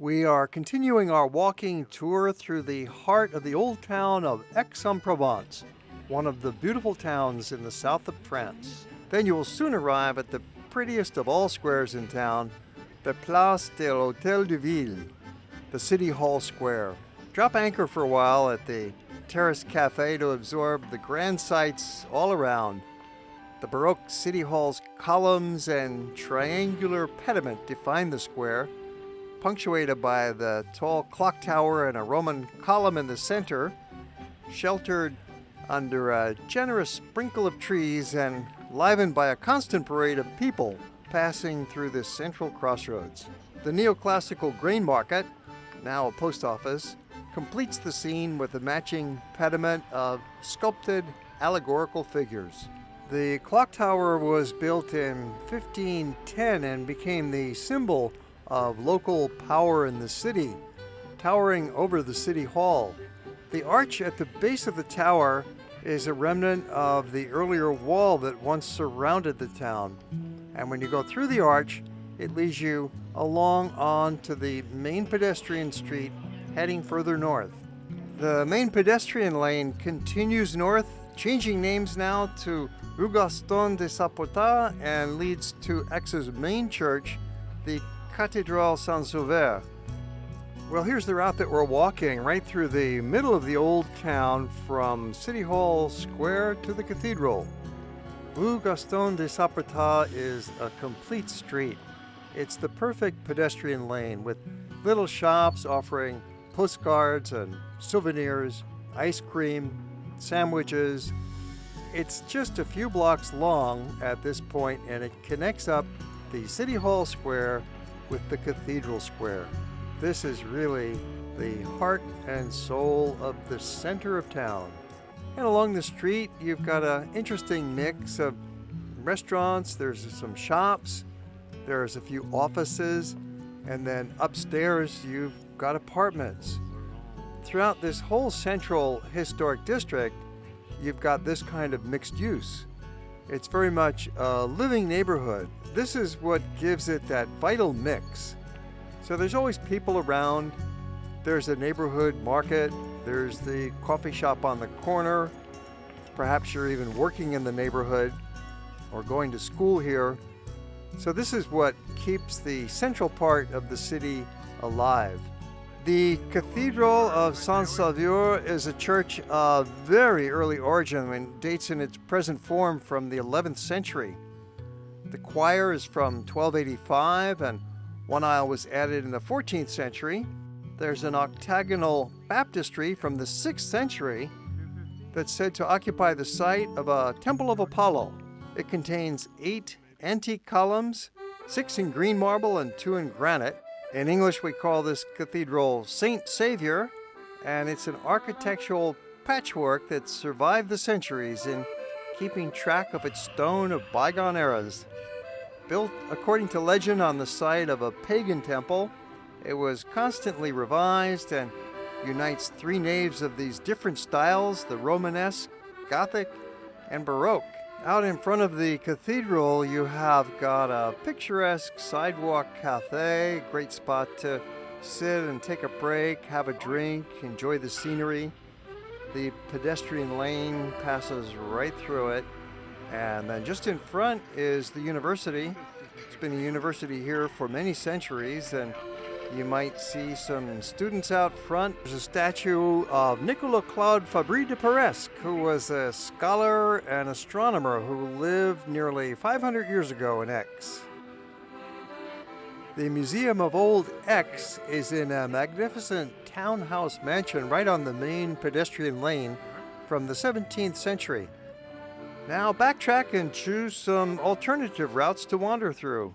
We are continuing our walking tour through the heart of the old town of Aix-en-Provence, one of the beautiful towns in the south of France. Then you will soon arrive at the prettiest of all squares in town, the Place de l'Hôtel de Ville, the City Hall Square. Drop anchor for a while at the terrace café to absorb the grand sights all around. The Baroque City Hall's columns and triangular pediment define the square, punctuated by the tall clock tower and a Roman column in the center, sheltered under a generous sprinkle of trees and livened by a constant parade of people passing through this central crossroads. The neoclassical grain market, now a post office, completes the scene with a matching pediment of sculpted allegorical figures. The clock tower was built in 1510 and became the symbol of local power in the city, towering over the city hall. The arch at the base of the tower is a remnant of the earlier wall that once surrounded the town. And when you go through the arch, it leads you along on to the main pedestrian street heading further north. The main pedestrian lane continues north, changing names now to Rue Gaston de Saporta, and leads to Aix's main church, the Cathedral St-Sauveur. Well, here's the route that we're walking, right through the middle of the old town from City Hall Square to the cathedral. Rue Gaston de Saporta is a complete street. It's the perfect pedestrian lane with little shops offering postcards and souvenirs, ice cream, sandwiches. It's just a few blocks long at this point, and it connects up the City Hall Square with the Cathedral Square. This is really the heart and soul of the center of town. And along the street, you've got an interesting mix of restaurants, there's some shops, there's a few offices, and then upstairs you've got apartments. Throughout this whole central historic district, you've got this kind of mixed use. It's very much a living neighborhood. This is what gives it that vital mix. So there's always people around. There's a neighborhood market. There's the coffee shop on the corner. Perhaps you're even working in the neighborhood or going to school here. So this is what keeps the central part of the city alive. The Cathedral of St Saviour is a church of very early origin and dates in its present form from the 11th century. The choir is from 1285 and one aisle was added in the 14th century. There's an octagonal baptistry from the 6th century that's said to occupy the site of a temple of Apollo. It contains 8 antique columns, 6 in green marble and 2 in granite. In English, we call this cathedral St Saviour, and it's an architectural patchwork that survived the centuries in keeping track of its stone of bygone eras. Built according to legend on the site of a pagan temple, it was constantly revised and unites 3 naves of these different styles, the Romanesque, Gothic, and Baroque. Out in front of the cathedral, you have got a picturesque sidewalk café, great spot to sit and take a break, have a drink, enjoy the scenery. The pedestrian lane passes right through it. And then just in front is the university. It's been a university here for many centuries, and you might see some students out front. There's a statue of Nicolas Claude Fabry de Peresque, who was a scholar and astronomer who lived nearly 500 years ago in Aix. The Museum of Old Aix is in a magnificent townhouse mansion right on the main pedestrian lane from the 17th century. Now backtrack and choose some alternative routes to wander through.